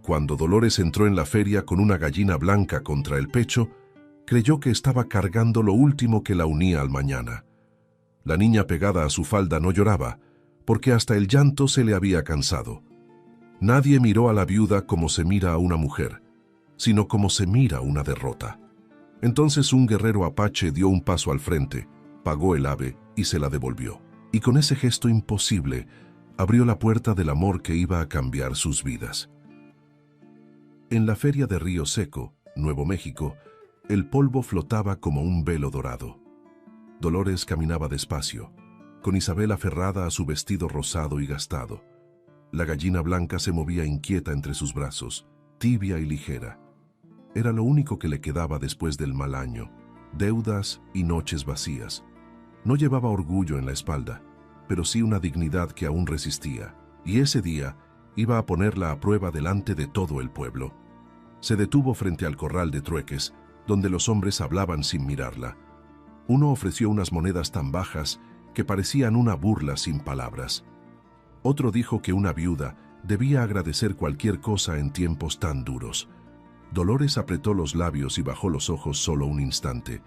Cuando Dolores entró en la feria con una gallina blanca contra el pecho, creyó que estaba cargando lo último que la unía al mañana. La niña pegada a su falda no lloraba, porque hasta el llanto se le había cansado. Nadie miró a la viuda como se mira a una mujer, sino como se mira una derrota. Entonces un guerrero apache dio un paso al frente, pagó el ave y se la devolvió. Y con ese gesto imposible, abrió la puerta del amor que iba a cambiar sus vidas. En la feria de Río Seco, Nuevo México, el polvo flotaba como un velo dorado. Dolores caminaba despacio, con Isabel aferrada a su vestido rosado y gastado. La gallina blanca se movía inquieta entre sus brazos, tibia y ligera. Era lo único que le quedaba después del mal año, deudas y noches vacías. No llevaba orgullo en la espalda, pero sí una dignidad que aún resistía, y ese día iba a ponerla a prueba delante de todo el pueblo. Se detuvo frente al corral de trueques, donde los hombres hablaban sin mirarla. Uno ofreció unas monedas tan bajas que parecían una burla sin palabras. Otro dijo que una viuda debía agradecer cualquier cosa en tiempos tan duros. Dolores apretó los labios y bajó los ojos solo un instante.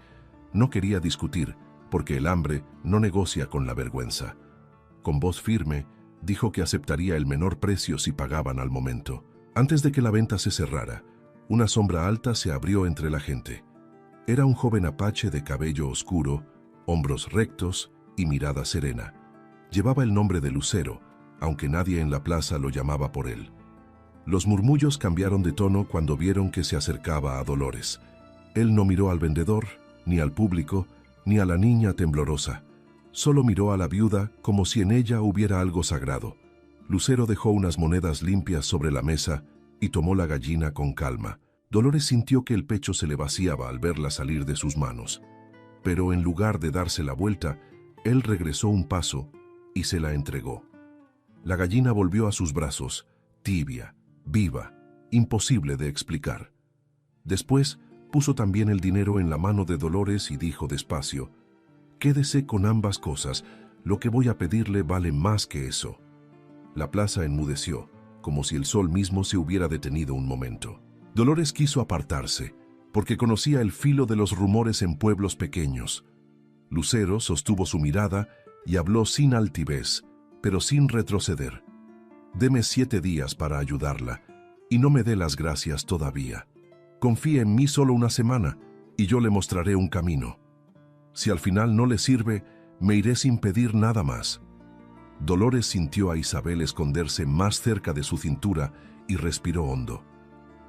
No quería discutir, porque el hambre no negocia con la vergüenza. Con voz firme, dijo que aceptaría el menor precio si pagaban al momento. Antes de que la venta se cerrara, una sombra alta se abrió entre la gente. Era un joven apache de cabello oscuro, hombros rectos y mirada serena. Llevaba el nombre de Lucero, aunque nadie en la plaza lo llamaba por él. Los murmullos cambiaron de tono cuando vieron que se acercaba a Dolores. Él no miró al vendedor, ni al público, ni a la niña temblorosa. Solo miró a la viuda como si en ella hubiera algo sagrado. Lucero dejó unas monedas limpias sobre la mesa y tomó la gallina con calma. Dolores sintió que el pecho se le vaciaba al verla salir de sus manos. Pero en lugar de darse la vuelta, él regresó un paso y se la entregó. La gallina volvió a sus brazos, tibia, viva, imposible de explicar. Después, puso también el dinero en la mano de Dolores y dijo despacio: «Quédese con ambas cosas, lo que voy a pedirle vale más que eso». La plaza enmudeció, como si el sol mismo se hubiera detenido un momento. Dolores quiso apartarse, porque conocía el filo de los rumores en pueblos pequeños. Lucero sostuvo su mirada y habló sin altivez, pero sin retroceder. «Deme 7 días para ayudarla, y no me dé las gracias todavía. Confíe en mí solo una semana, y yo le mostraré un camino. Si al final no le sirve, me iré sin pedir nada más». Dolores sintió a Isabel esconderse más cerca de su cintura y respiró hondo.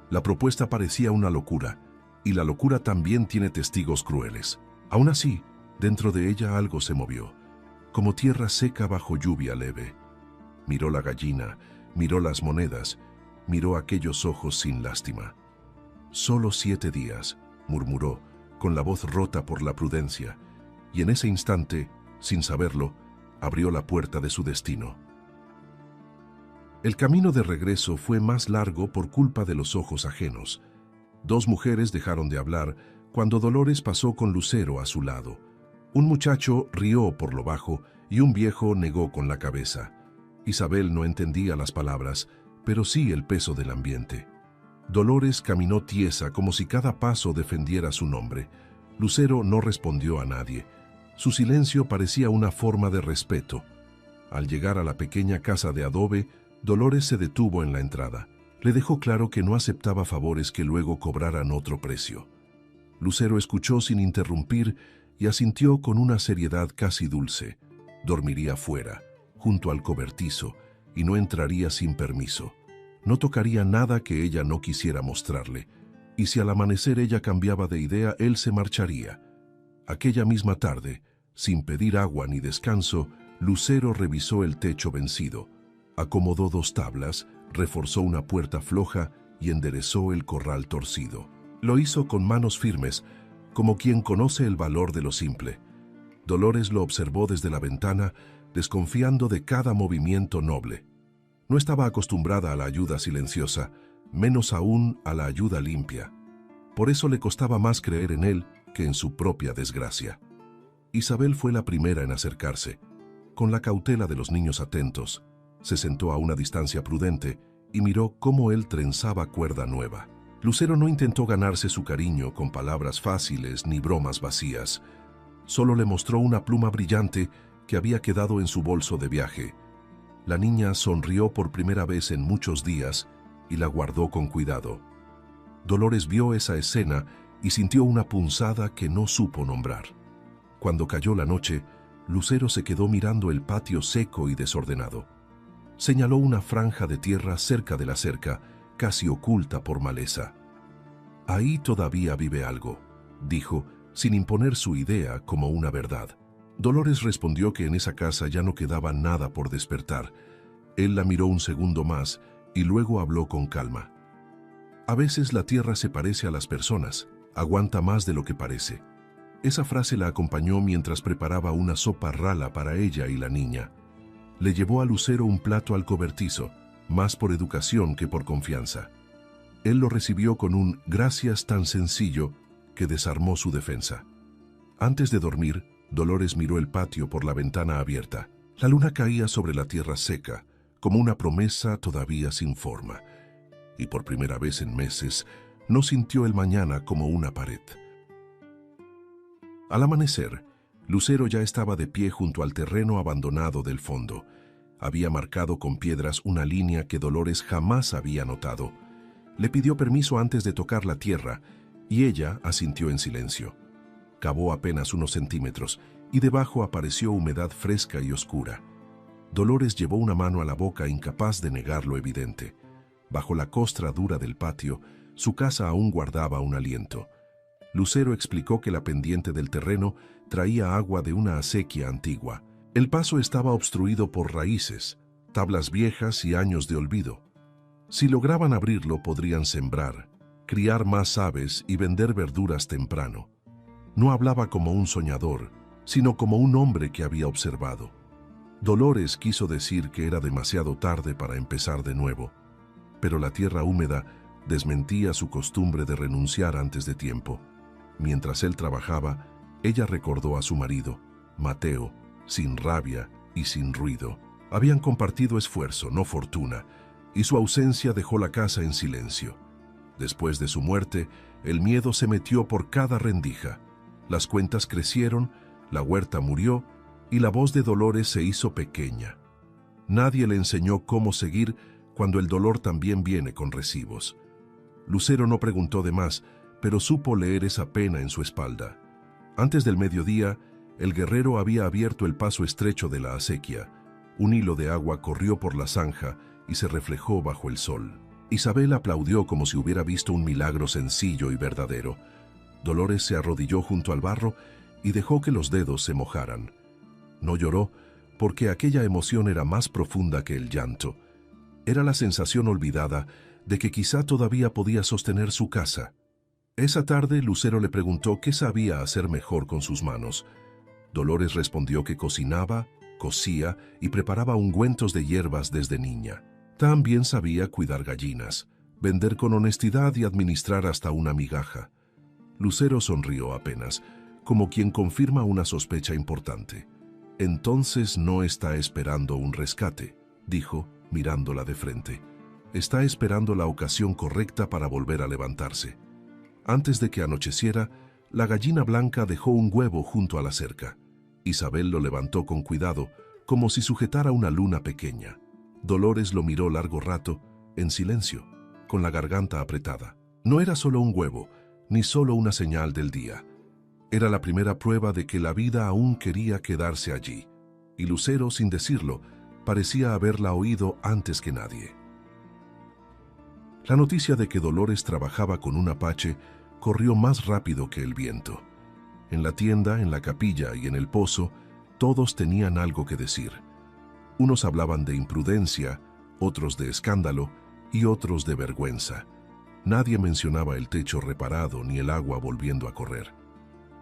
La propuesta parecía una locura, y la locura también tiene testigos crueles. Aún así, dentro de ella algo se movió, como tierra seca bajo lluvia leve. Miró la gallina, miró las monedas, miró aquellos ojos sin lástima. «Solo 7 días», murmuró, con la voz rota por la prudencia, y en ese instante, sin saberlo, abrió la puerta de su destino. El camino de regreso fue más largo por culpa de los ojos ajenos. 2 mujeres dejaron de hablar cuando Dolores pasó con Lucero a su lado. Un muchacho rió por lo bajo y un viejo negó con la cabeza. Isabel no entendía las palabras, pero sí el peso del ambiente. Dolores caminó tiesa como si cada paso defendiera su nombre. Lucero no respondió a nadie. Su silencio parecía una forma de respeto. Al llegar a la pequeña casa de adobe, Dolores se detuvo en la entrada. Le dejó claro que no aceptaba favores que luego cobraran otro precio. Lucero escuchó sin interrumpir y asintió con una seriedad casi dulce. Dormiría fuera, junto al cobertizo, y no entraría sin permiso. No tocaría nada que ella no quisiera mostrarle, y si al amanecer ella cambiaba de idea, él se marcharía. Aquella misma tarde, sin pedir agua ni descanso, Lucero revisó el techo vencido, acomodó 2 tablas, reforzó una puerta floja y enderezó el corral torcido. Lo hizo con manos firmes, como quien conoce el valor de lo simple. Dolores lo observó desde la ventana, desconfiando de cada movimiento noble. No estaba acostumbrada a la ayuda silenciosa, menos aún a la ayuda limpia. Por eso le costaba más creer en él que en su propia desgracia. Isabel fue la primera en acercarse. Con la cautela de los niños atentos, se sentó a una distancia prudente y miró cómo él trenzaba cuerda nueva. Lucero no intentó ganarse su cariño con palabras fáciles ni bromas vacías. Solo le mostró una pluma brillante que había quedado en su bolso de viaje. La niña sonrió por primera vez en muchos días y la guardó con cuidado. Dolores vio esa escena y sintió una punzada que no supo nombrar. Cuando cayó la noche, Lucero se quedó mirando el patio seco y desordenado. Señaló una franja de tierra cerca de la cerca, casi oculta por maleza. «Ahí todavía vive algo», dijo, sin imponer su idea como una verdad. Dolores respondió que en esa casa ya no quedaba nada por despertar. Él la miró un segundo más y luego habló con calma. «A veces la tierra se parece a las personas, aguanta más de lo que parece». Esa frase la acompañó mientras preparaba una sopa rala para ella y la niña. Le llevó a Lucero un plato al cobertizo, más por educación que por confianza. Él lo recibió con un «gracias» tan sencillo que desarmó su defensa. Antes de dormir, Dolores miró el patio por la ventana abierta. La luna caía sobre la tierra seca, como una promesa todavía sin forma. Y por primera vez en meses, no sintió el mañana como una pared. Al amanecer, Lucero ya estaba de pie junto al terreno abandonado del fondo. Había marcado con piedras una línea que Dolores jamás había notado. Le pidió permiso antes de tocar la tierra, y ella asintió en silencio. Cavó apenas unos centímetros, y debajo apareció humedad fresca y oscura. Dolores llevó una mano a la boca, incapaz de negar lo evidente. Bajo la costra dura del patio, su casa aún guardaba un aliento. Lucero explicó que la pendiente del terreno traía agua de una acequia antigua. El paso estaba obstruido por raíces, tablas viejas y años de olvido. Si lograban abrirlo, podrían sembrar, criar más aves y vender verduras temprano. No hablaba como un soñador, sino como un hombre que había observado. Dolores quiso decir que era demasiado tarde para empezar de nuevo, pero la tierra húmeda desmentía su costumbre de renunciar antes de tiempo. Mientras él trabajaba, ella recordó a su marido, Mateo, sin rabia y sin ruido. Habían compartido esfuerzo, no fortuna, y su ausencia dejó la casa en silencio. Después de su muerte, el miedo se metió por cada rendija. Las cuentas crecieron, la huerta murió y la voz de Dolores se hizo pequeña. Nadie le enseñó cómo seguir cuando el dolor también viene con recibos. Lucero no preguntó de más, pero supo leer esa pena en su espalda. Antes del mediodía, el guerrero había abierto el paso estrecho de la acequia. Un hilo de agua corrió por la zanja y se reflejó bajo el sol. Isabel aplaudió como si hubiera visto un milagro sencillo y verdadero. Dolores se arrodilló junto al barro y dejó que los dedos se mojaran. No lloró, porque aquella emoción era más profunda que el llanto. Era la sensación olvidada de que quizá todavía podía sostener su casa. Esa tarde, Lucero le preguntó qué sabía hacer mejor con sus manos. Dolores respondió que cocinaba, cosía y preparaba ungüentos de hierbas desde niña. También sabía cuidar gallinas, vender con honestidad y administrar hasta una migaja. Lucero sonrió apenas, como quien confirma una sospecha importante. «Entonces no está esperando un rescate», dijo, mirándola de frente. «Está esperando la ocasión correcta para volver a levantarse». Antes de que anocheciera, la gallina blanca dejó un huevo junto a la cerca. Isabel lo levantó con cuidado, como si sujetara una luna pequeña. Dolores lo miró largo rato, en silencio, con la garganta apretada. No era solo un huevo, ni solo una señal del día. Era la primera prueba de que la vida aún quería quedarse allí. Y Lucero, sin decirlo, parecía haberla oído antes que nadie. La noticia de que Dolores trabajaba con un apache corrió más rápido que el viento. En la tienda, en la capilla y en el pozo, todos tenían algo que decir. Unos hablaban de imprudencia, otros de escándalo y otros de vergüenza. Nadie mencionaba el techo reparado ni el agua volviendo a correr.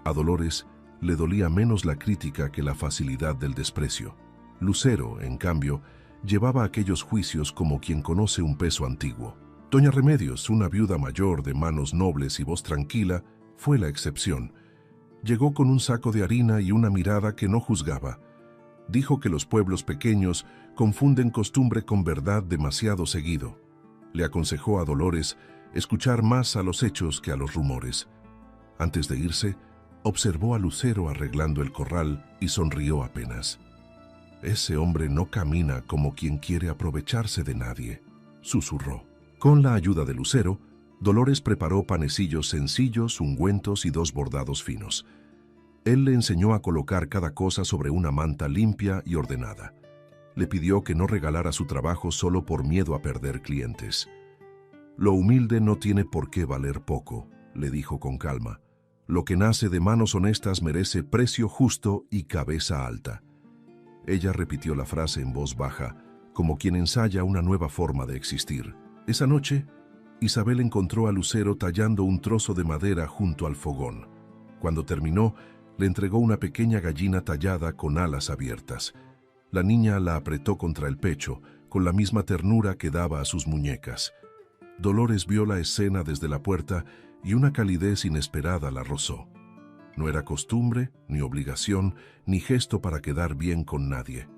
A Dolores le dolía menos la crítica que la facilidad del desprecio. Lucero, en cambio, llevaba aquellos juicios como quien conoce un peso antiguo. Doña Remedios, una viuda mayor de manos nobles y voz tranquila, fue la excepción. Llegó con un saco de harina y una mirada que no juzgaba. Dijo que los pueblos pequeños confunden costumbre con verdad demasiado seguido. Le aconsejó a Dolores escuchar más a los hechos que a los rumores. Antes de irse, observó a Lucero arreglando el corral y sonrió apenas. «Ese hombre no camina como quien quiere aprovecharse de nadie», susurró. Con la ayuda de Lucero, Dolores preparó panecillos sencillos, ungüentos y 2 bordados finos. Él le enseñó a colocar cada cosa sobre una manta limpia y ordenada. Le pidió que no regalara su trabajo solo por miedo a perder clientes. «Lo humilde no tiene por qué valer poco», le dijo con calma. «Lo que nace de manos honestas merece precio justo y cabeza alta». Ella repitió la frase en voz baja, como quien ensaya una nueva forma de existir. Esa noche, Isabel encontró a Lucero tallando un trozo de madera junto al fogón. Cuando terminó, le entregó una pequeña gallina tallada con alas abiertas. La niña la apretó contra el pecho, con la misma ternura que daba a sus muñecas. Dolores vio la escena desde la puerta y una calidez inesperada la rozó. No era costumbre, ni obligación, ni gesto para quedar bien con nadie.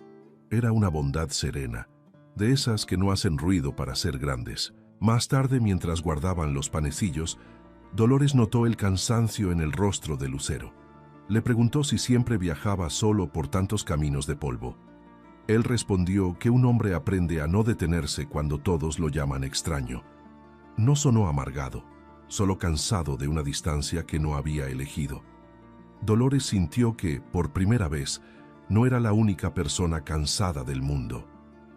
Era una bondad serena, de esas que no hacen ruido para ser grandes. Más tarde, mientras guardaban los panecillos, Dolores notó el cansancio en el rostro de Lucero. Le preguntó si siempre viajaba solo por tantos caminos de polvo. Él respondió que un hombre aprende a no detenerse cuando todos lo llaman extraño. No sonó amargado, solo cansado de una distancia que no había elegido. Dolores sintió que, por primera vez, no era la única persona cansada del mundo,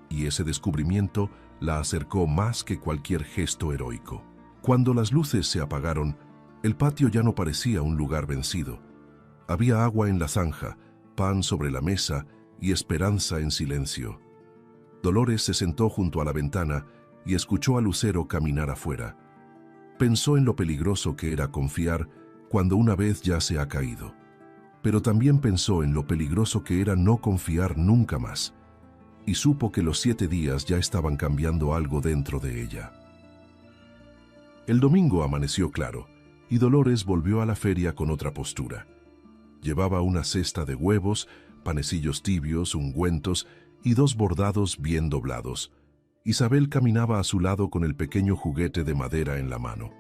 y ese descubrimiento la acercó más que cualquier gesto heroico. Cuando las luces se apagaron, el patio ya no parecía un lugar vencido. Había agua en la zanja, pan sobre la mesa y esperanza en silencio. Dolores se sentó junto a la ventana y escuchó a Lucero caminar afuera. Pensó en lo peligroso que era confiar cuando una vez ya se ha caído. Pero también pensó en lo peligroso que era no confiar nunca más. Y supo que los 7 días ya estaban cambiando algo dentro de ella. El domingo amaneció claro, y Dolores volvió a la feria con otra postura. Llevaba una cesta de huevos, panecillos tibios, ungüentos y 2 bordados bien doblados. Isabel caminaba a su lado con el pequeño juguete de madera en la mano.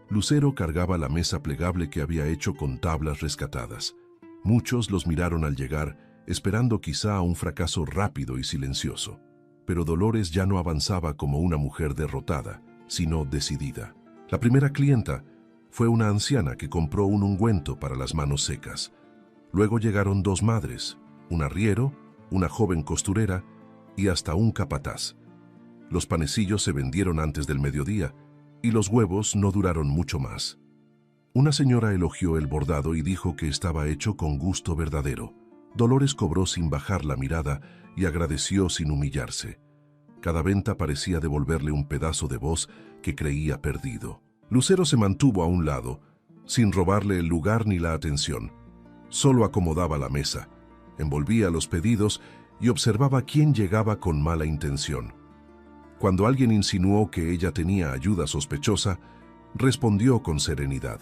Lucero cargaba la mesa plegable que había hecho con tablas rescatadas. Muchos los miraron al llegar, esperando quizá un fracaso rápido y silencioso. Pero Dolores ya no avanzaba como una mujer derrotada, sino decidida. La primera clienta fue una anciana que compró un ungüento para las manos secas. Luego llegaron 2 madres, un arriero, una joven costurera y hasta un capataz. Los panecillos se vendieron antes del mediodía y los huevos no duraron mucho más. Una señora elogió el bordado y dijo que estaba hecho con gusto verdadero. Dolores cobró sin bajar la mirada y agradeció sin humillarse. Cada venta parecía devolverle un pedazo de voz que creía perdido. Lucero se mantuvo a un lado, sin robarle el lugar ni la atención. Solo acomodaba la mesa, envolvía los pedidos y observaba quién llegaba con mala intención. Cuando alguien insinuó que ella tenía ayuda sospechosa, respondió con serenidad.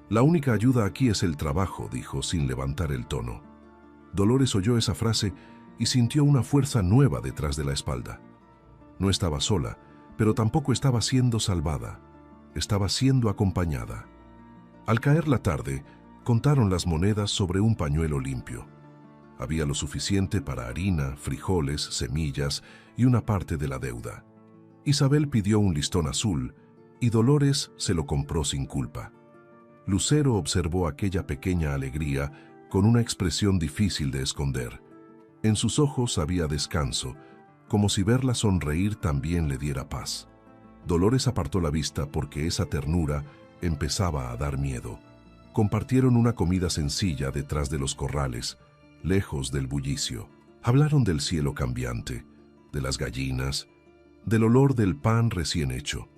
«La única ayuda aquí es el trabajo», dijo sin levantar el tono. Dolores oyó esa frase y sintió una fuerza nueva detrás de la espalda. No estaba sola, pero tampoco estaba siendo salvada. Estaba siendo acompañada. Al caer la tarde, contaron las monedas sobre un pañuelo limpio. Había lo suficiente para harina, frijoles, semillas y una parte de la deuda. Isabel pidió un listón azul y Dolores se lo compró sin culpa. Lucero observó aquella pequeña alegría con una expresión difícil de esconder. En sus ojos había descanso, como si verla sonreír también le diera paz. Dolores apartó la vista porque esa ternura empezaba a dar miedo. Compartieron una comida sencilla detrás de los corrales, lejos del bullicio. Hablaron del cielo cambiante, de las gallinas, del olor del pan recién hecho.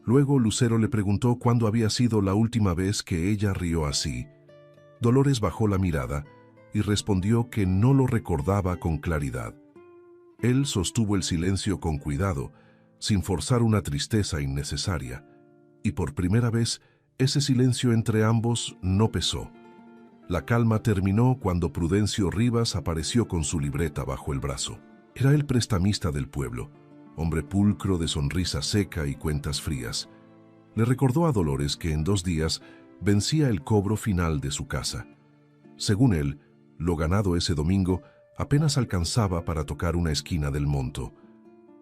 Luego Lucero le preguntó cuándo había sido la última vez que ella rió así. Dolores bajó la mirada y respondió que no lo recordaba con claridad. Él sostuvo el silencio con cuidado, sin forzar una tristeza innecesaria, y por primera vez ese silencio entre ambos no pesó. La calma terminó cuando Prudencio Rivas apareció con su libreta bajo el brazo. Era el prestamista del pueblo, hombre pulcro de sonrisa seca y cuentas frías. Le recordó a Dolores que en 2 días vencía el cobro final de su casa. Según él, lo ganado ese domingo apenas alcanzaba para tocar una esquina del monto.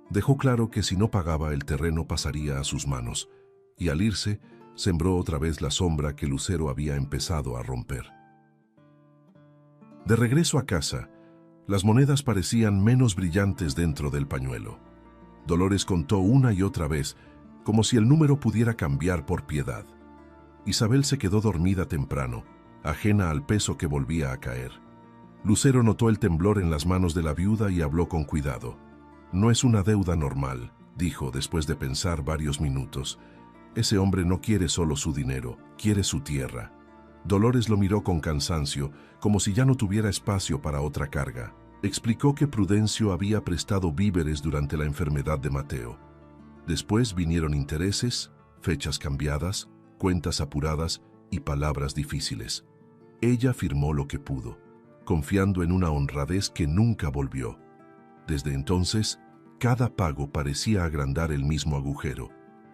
Dejó claro que si no pagaba, el terreno pasaría a sus manos, y al irse, sembró otra vez la sombra que Lucero había empezado a romper. De regreso a casa, las monedas parecían menos brillantes dentro del pañuelo. Dolores contó una y otra vez, como si el número pudiera cambiar por piedad. Isabel se quedó dormida temprano, ajena al peso que volvía a caer. Lucero notó el temblor en las manos de la viuda y habló con cuidado. «No es una deuda normal», dijo después de pensar varios minutos. «Ese hombre no quiere solo su dinero, quiere su tierra». Dolores lo miró con cansancio, como si ya no tuviera espacio para otra carga. Explicó que Prudencio había prestado víveres durante la enfermedad de Mateo. Después vinieron intereses, fechas cambiadas, cuentas apuradas y palabras difíciles. Ella firmó lo que pudo, confiando en una honradez que nunca volvió. Desde entonces, cada pago parecía agrandar el mismo agujero.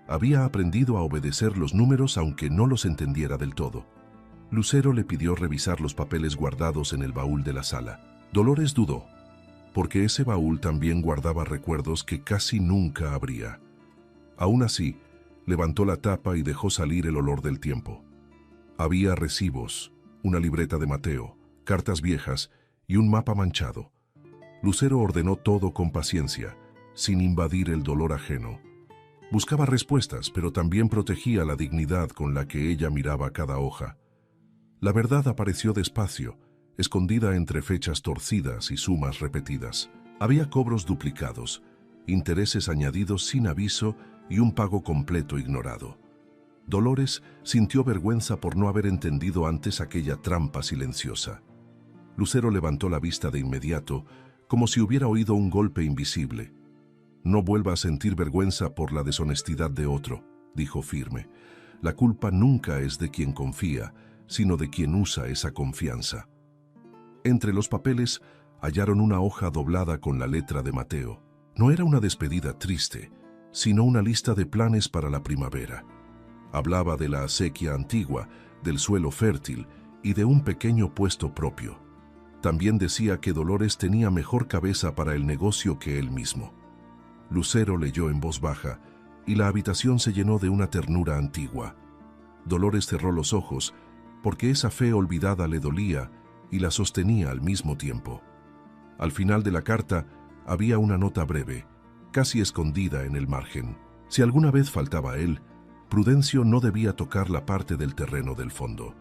Había aprendido a obedecer los números aunque no los entendiera del todo. Lucero le pidió revisar los papeles guardados en el baúl de la sala. Dolores dudó, porque ese baúl también guardaba recuerdos que casi nunca abría. Aún así, levantó la tapa y dejó salir el olor del tiempo. Había recibos, una libreta de Mateo, cartas viejas y un mapa manchado. Lucero ordenó todo con paciencia, sin invadir el dolor ajeno. Buscaba respuestas, pero también protegía la dignidad con la que ella miraba cada hoja. La verdad apareció despacio, escondida entre fechas torcidas y sumas repetidas. Había cobros duplicados, intereses añadidos sin aviso y un pago completo ignorado. Dolores sintió vergüenza por no haber entendido antes aquella trampa silenciosa. Lucero levantó la vista de inmediato, como si hubiera oído un golpe invisible. «No vuelva a sentir vergüenza por la deshonestidad de otro», dijo firme. «La culpa nunca es de quien confía, sino de quien usa esa confianza». Entre los papeles hallaron una hoja doblada con la letra de Mateo. No era una despedida triste, sino una lista de planes para la primavera. Hablaba de la acequia antigua, del suelo fértil y de un pequeño puesto propio. También decía que Dolores tenía mejor cabeza para el negocio que él mismo. Lucero leyó en voz baja y la habitación se llenó de una ternura antigua. Dolores cerró los ojos porque esa fe olvidada le dolía y la sostenía al mismo tiempo. Al final de la carta había una nota breve, casi escondida en el margen. Si alguna vez faltaba él, Prudencio no debía tocar la parte del terreno del fondo.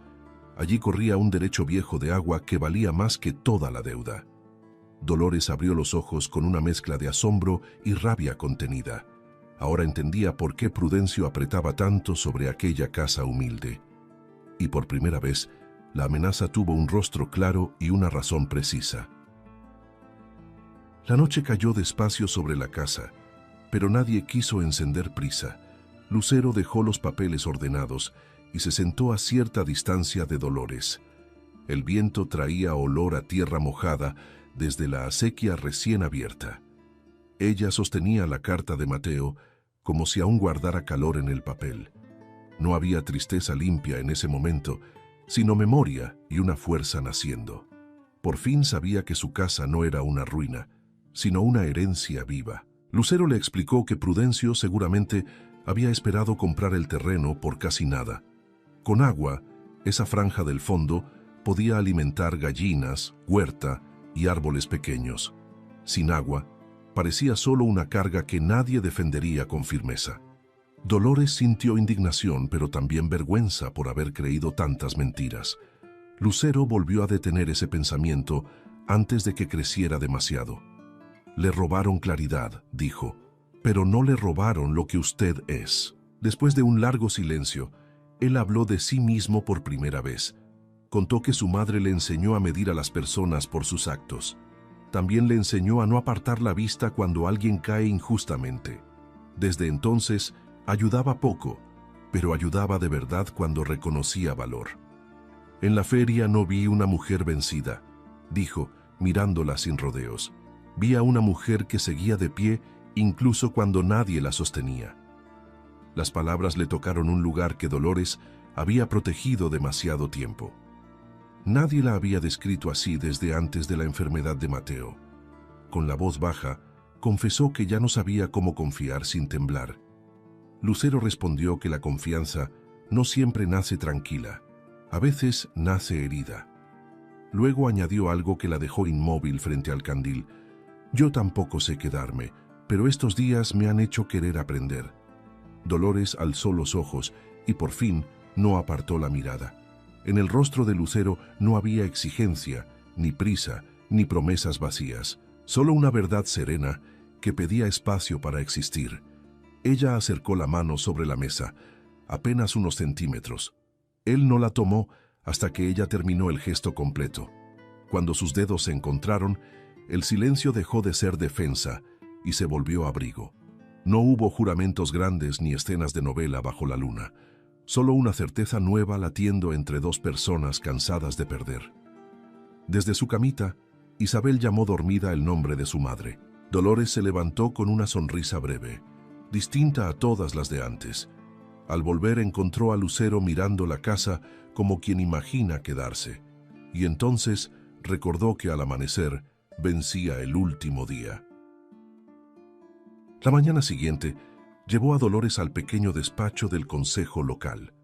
Allí corría un derecho viejo de agua que valía más que toda la deuda. Dolores abrió los ojos con una mezcla de asombro y rabia contenida. Ahora entendía por qué Prudencio apretaba tanto sobre aquella casa humilde. Y por primera vez, la amenaza tuvo un rostro claro y una razón precisa. La noche cayó despacio sobre la casa, pero nadie quiso encender prisa. Lucero dejó los papeles ordenados y se sentó a cierta distancia de Dolores. El viento traía olor a tierra mojada desde la acequia recién abierta. Ella sostenía la carta de Mateo como si aún guardara calor en el papel. No había tristeza limpia en ese momento, sino memoria y una fuerza naciendo. Por fin sabía que su casa no era una ruina, sino una herencia viva. Lucero le explicó que Prudencio seguramente había esperado comprar el terreno por casi nada. Con agua, esa franja del fondo podía alimentar gallinas, huerta y árboles pequeños. Sin agua, parecía solo una carga que nadie defendería con firmeza. Dolores sintió indignación, pero también vergüenza por haber creído tantas mentiras. Lucero volvió a detener ese pensamiento antes de que creciera demasiado. «Le robaron claridad», dijo, «pero no le robaron lo que usted es». Después de un largo silencio, él habló de sí mismo por primera vez. Contó que su madre le enseñó a medir a las personas por sus actos. También le enseñó a no apartar la vista cuando alguien cae injustamente. Desde entonces, ayudaba poco, pero ayudaba de verdad cuando reconocía valor. «En la feria no vi una mujer vencida», dijo, mirándola sin rodeos. «Vi a una mujer que seguía de pie incluso cuando nadie la sostenía. Las palabras le tocaron un lugar que Dolores había protegido demasiado tiempo. Nadie la había descrito así desde antes de la enfermedad de Mateo. Con la voz baja, confesó que ya no sabía cómo confiar sin temblar. Lucero respondió que la confianza no siempre nace tranquila, a veces nace herida. Luego añadió algo que la dejó inmóvil frente al candil. Yo tampoco sé quedarme, pero estos días me han hecho querer aprender. Dolores alzó los ojos y por fin no apartó la mirada. En el rostro de Lucero no había exigencia, ni prisa, ni promesas vacías, solo una verdad serena que pedía espacio para existir. Ella acercó la mano sobre la mesa, apenas unos centímetros. Él no la tomó hasta que ella terminó el gesto completo. Cuando sus dedos se encontraron, el silencio dejó de ser defensa y se volvió abrigo. No hubo juramentos grandes ni escenas de novela bajo la luna, solo una certeza nueva latiendo entre dos personas cansadas de perder. Desde su camita, Isabel llamó dormida el nombre de su madre. Dolores se levantó con una sonrisa breve, distinta a todas las de antes. Al volver encontró a Lucero mirando la casa como quien imagina quedarse, y entonces recordó que al amanecer vencía el último día. La mañana siguiente, llevó a Dolores al pequeño despacho del consejo local.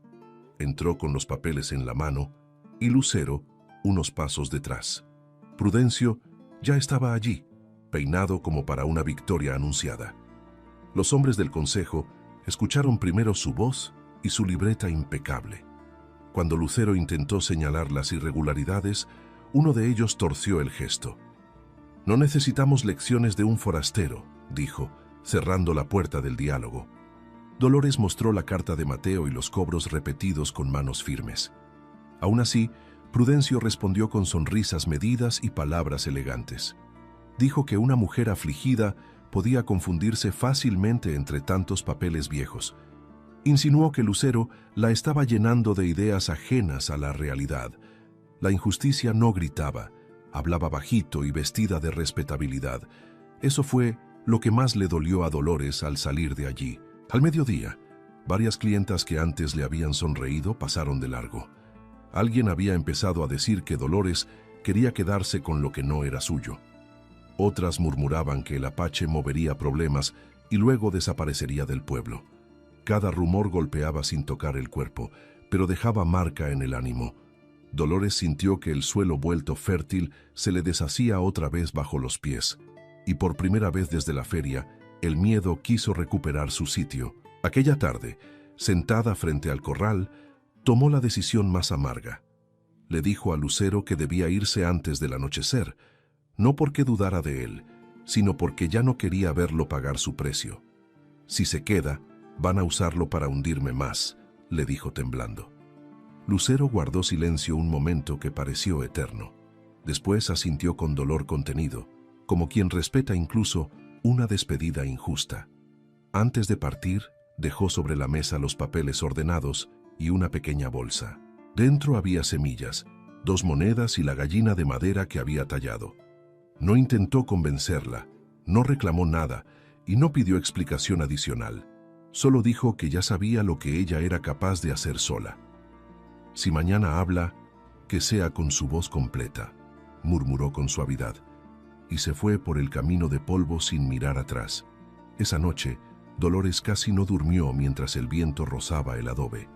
Entró con los papeles en la mano y Lucero unos pasos detrás. Prudencio ya estaba allí, peinado como para una victoria anunciada. Los hombres del consejo escucharon primero su voz y su libreta impecable. Cuando Lucero intentó señalar las irregularidades, uno de ellos torció el gesto. «No necesitamos lecciones de un forastero», dijo, cerrando la puerta del diálogo. Dolores mostró la carta de Mateo y los cobros repetidos con manos firmes. Aún así, Prudencio respondió con sonrisas medidas y palabras elegantes. Dijo que una mujer afligida podía confundirse fácilmente entre tantos papeles viejos. Insinuó que Lucero la estaba llenando de ideas ajenas a la realidad. La injusticia no gritaba, hablaba bajito y vestida de respetabilidad. Eso fue lo que más le dolió a Dolores al salir de allí. Al mediodía, varias clientas que antes le habían sonreído pasaron de largo. Alguien había empezado a decir que Dolores quería quedarse con lo que no era suyo. Otras murmuraban que el Apache movería problemas y luego desaparecería del pueblo. Cada rumor golpeaba sin tocar el cuerpo, pero dejaba marca en el ánimo. Dolores sintió que el suelo vuelto fértil se le deshacía otra vez bajo los pies, y por primera vez desde la feria, el miedo quiso recuperar su sitio. Aquella tarde, sentada frente al corral, tomó la decisión más amarga. Le dijo a Lucero que debía irse antes del anochecer, no porque dudara de él, sino porque ya no quería verlo pagar su precio. «Si se queda, van a usarlo para hundirme más», le dijo temblando. Lucero guardó silencio un momento que pareció eterno. Después asintió con dolor contenido, como quien respeta incluso una despedida injusta. Antes de partir, dejó sobre la mesa los papeles ordenados y una pequeña bolsa. Dentro había semillas, 2 monedas y la gallina de madera que había tallado. No intentó convencerla, no reclamó nada y no pidió explicación adicional. Solo dijo que ya sabía lo que ella era capaz de hacer sola. «Si mañana habla, que sea con su voz completa», murmuró con suavidad, y se fue por el camino de polvo sin mirar atrás. Esa noche, Dolores casi no durmió mientras el viento rozaba el adobe.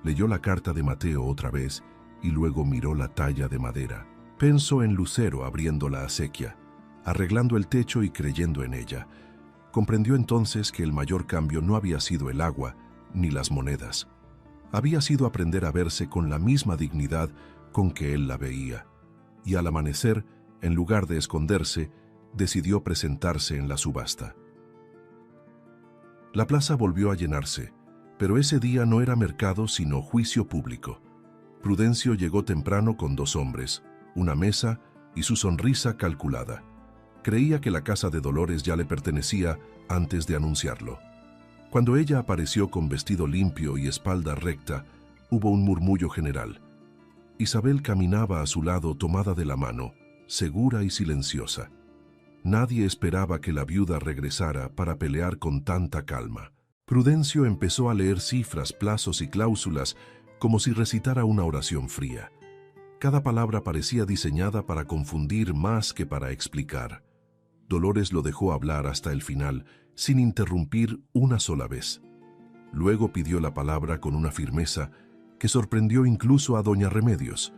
Leyó la carta de Mateo otra vez y luego miró la talla de madera. Pensó en Lucero abriendo la acequia, arreglando el techo y creyendo en ella. Comprendió entonces que el mayor cambio no había sido el agua ni las monedas. Había sido aprender a verse con la misma dignidad con que él la veía. Y al amanecer, en lugar de esconderse, decidió presentarse en la subasta. La plaza volvió a llenarse, pero ese día no era mercado sino juicio público. Prudencio llegó temprano con 2 hombres, una mesa y su sonrisa calculada. Creía que la casa de Dolores ya le pertenecía antes de anunciarlo. Cuando ella apareció con vestido limpio y espalda recta, hubo un murmullo general. Isabel caminaba a su lado tomada de la mano, segura y silenciosa. Nadie esperaba que la viuda regresara para pelear con tanta calma. Prudencio empezó a leer cifras, plazos y cláusulas como si recitara una oración fría. Cada palabra parecía diseñada para confundir más que para explicar. Dolores lo dejó hablar hasta el final, sin interrumpir una sola vez. Luego pidió la palabra con una firmeza que sorprendió incluso a doña Remedios.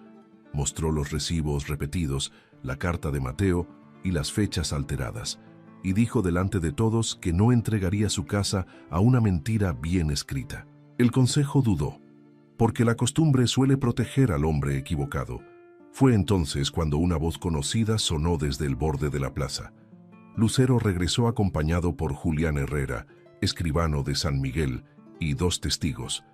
Mostró los recibos repetidos, la carta de Mateo y las fechas alteradas, y dijo delante de todos que no entregaría su casa a una mentira bien escrita. El consejo dudó, porque la costumbre suele proteger al hombre equivocado. Fue entonces cuando una voz conocida sonó desde el borde de la plaza. Lucero regresó acompañado por Julián Herrera, escribano de San Miguel, y 2 testigos.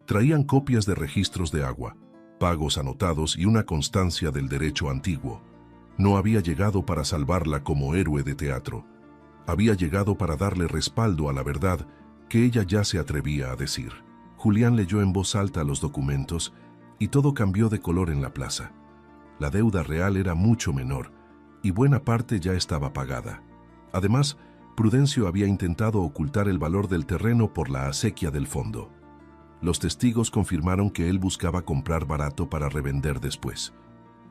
Traían copias de registros de agua, pagos anotados y una constancia del derecho antiguo. No había llegado para salvarla como héroe de teatro. Había llegado para darle respaldo a la verdad que ella ya se atrevía a decir. Julián leyó en voz alta los documentos y todo cambió de color en la plaza. La deuda real era mucho menor y buena parte ya estaba pagada. Además, Prudencio había intentado ocultar el valor del terreno por la acequia del fondo. Los testigos confirmaron que él buscaba comprar barato para revender después.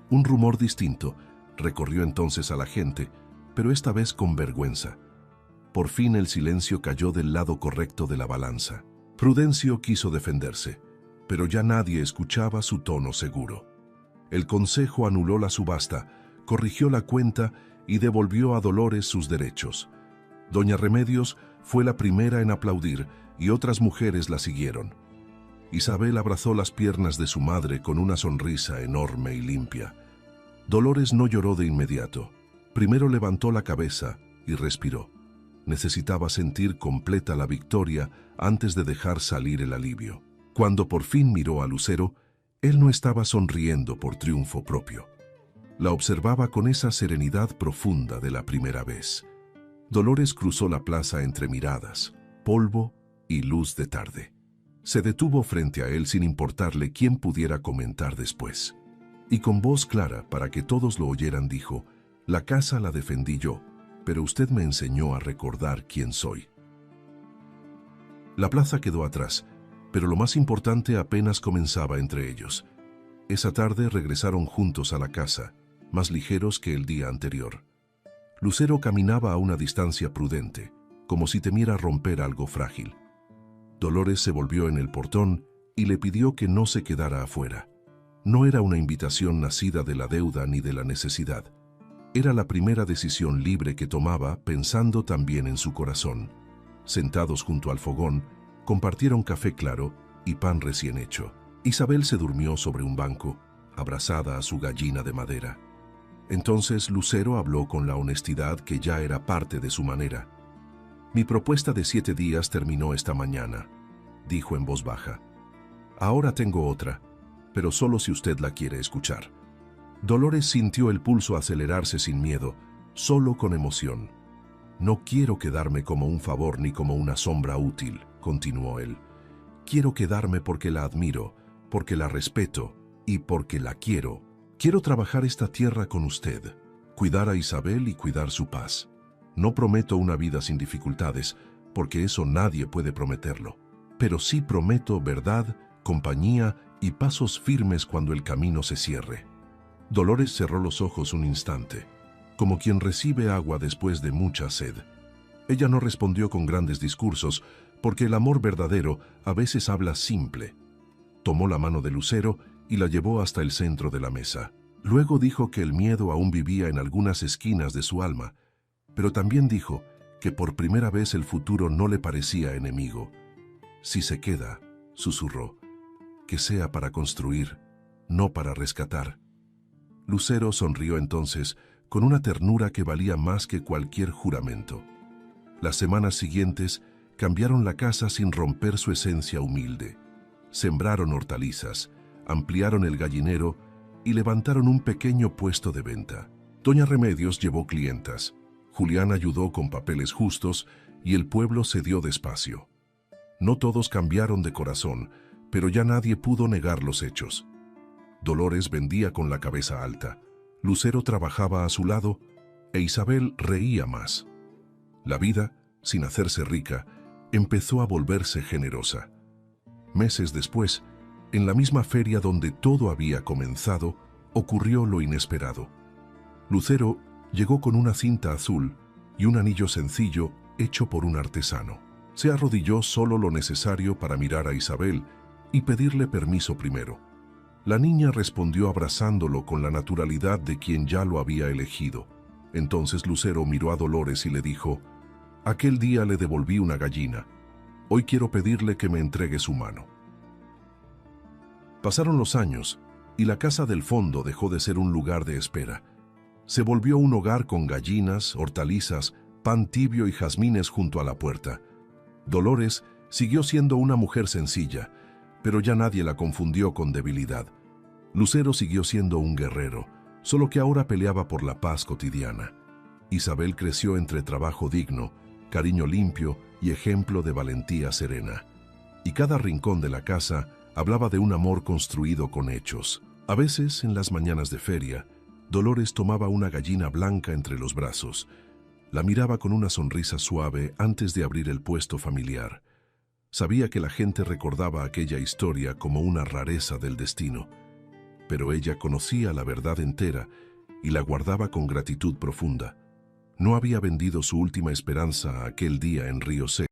Un rumor distinto recorrió entonces a la gente, pero esta vez con vergüenza. Por fin el silencio cayó del lado correcto de la balanza. Prudencio quiso defenderse, pero ya nadie escuchaba su tono seguro. El consejo anuló la subasta, corrigió la cuenta y devolvió a Dolores sus derechos. Doña Remedios fue la primera en aplaudir y otras mujeres la siguieron. Isabel abrazó las piernas de su madre con una sonrisa enorme y limpia. Dolores no lloró de inmediato. Primero levantó la cabeza y respiró. Necesitaba sentir completa la victoria antes de dejar salir el alivio. Cuando por fin miró a Lucero, él no estaba sonriendo por triunfo propio. La observaba con esa serenidad profunda de la primera vez. Dolores cruzó la plaza entre miradas, polvo y luz de tarde. Se detuvo frente a él sin importarle quién pudiera comentar después. Y con voz clara, para que todos lo oyeran, dijo: «La casa la defendí yo, pero usted me enseñó a recordar quién soy». La plaza quedó atrás, pero lo más importante apenas comenzaba entre ellos. Esa tarde regresaron juntos a la casa, más ligeros que el día anterior. Lucero caminaba a una distancia prudente, como si temiera romper algo frágil. Dolores se volvió en el portón y le pidió que no se quedara afuera. No era una invitación nacida de la deuda ni de la necesidad. Era la primera decisión libre que tomaba, pensando también en su corazón. Sentados junto al fogón, compartieron café claro y pan recién hecho. Isabel se durmió sobre un banco, abrazada a su gallina de madera. Entonces Lucero habló con la honestidad que ya era parte de su manera. «Mi propuesta de 7 días terminó esta mañana», dijo en voz baja. «Ahora tengo otra, pero solo si usted la quiere escuchar». Dolores sintió el pulso acelerarse sin miedo, solo con emoción. «No quiero quedarme como un favor ni como una sombra útil», continuó él. «Quiero quedarme porque la admiro, porque la respeto y porque la quiero. Quiero trabajar esta tierra con usted, cuidar a Isabel y cuidar su paz. No prometo una vida sin dificultades, porque eso nadie puede prometerlo. Pero sí prometo verdad, compañía y pasos firmes cuando el camino se cierre». Dolores cerró los ojos un instante, como quien recibe agua después de mucha sed. Ella no respondió con grandes discursos, porque el amor verdadero a veces habla simple. Tomó la mano de Lucero y la llevó hasta el centro de la mesa. Luego dijo que el miedo aún vivía en algunas esquinas de su alma, pero también dijo que por primera vez el futuro no le parecía enemigo. «Si se queda», susurró, «que sea para construir, no para rescatar». Lucero sonrió entonces con una ternura que valía más que cualquier juramento. Las semanas siguientes cambiaron la casa sin romper su esencia humilde. Sembraron hortalizas, ampliaron el gallinero y levantaron un pequeño puesto de venta. Doña Remedios llevó clientas, Julián ayudó con papeles justos y el pueblo cedió despacio. No todos cambiaron de corazón, pero ya nadie pudo negar los hechos. Dolores vendía con la cabeza alta, Lucero trabajaba a su lado e Isabel reía más. La vida, sin hacerse rica, empezó a volverse generosa. Meses después, en la misma feria donde todo había comenzado, ocurrió lo inesperado. Lucero llegó con una cinta azul y un anillo sencillo hecho por un artesano. Se arrodilló solo lo necesario para mirar a Isabel y pedirle permiso primero. La niña respondió abrazándolo con la naturalidad de quien ya lo había elegido. Entonces Lucero miró a Dolores y le dijo: «Aquel día le devolví una gallina. Hoy quiero pedirle que me entregue su mano». Pasaron los años y la casa del fondo dejó de ser un lugar de espera. Se volvió un hogar con gallinas, hortalizas, pan tibio y jazmines junto a la puerta. Dolores siguió siendo una mujer sencilla, pero ya nadie la confundió con debilidad. Lucero siguió siendo un guerrero, solo que ahora peleaba por la paz cotidiana. Isabel creció entre trabajo digno, cariño limpio y ejemplo de valentía serena. Y cada rincón de la casa hablaba de un amor construido con hechos. A veces, en las mañanas de feria, Dolores tomaba una gallina blanca entre los brazos. La miraba con una sonrisa suave antes de abrir el puesto familiar. Sabía que la gente recordaba aquella historia como una rareza del destino, pero ella conocía la verdad entera y la guardaba con gratitud profunda. No había vendido su última esperanza aquel día en Río Seco.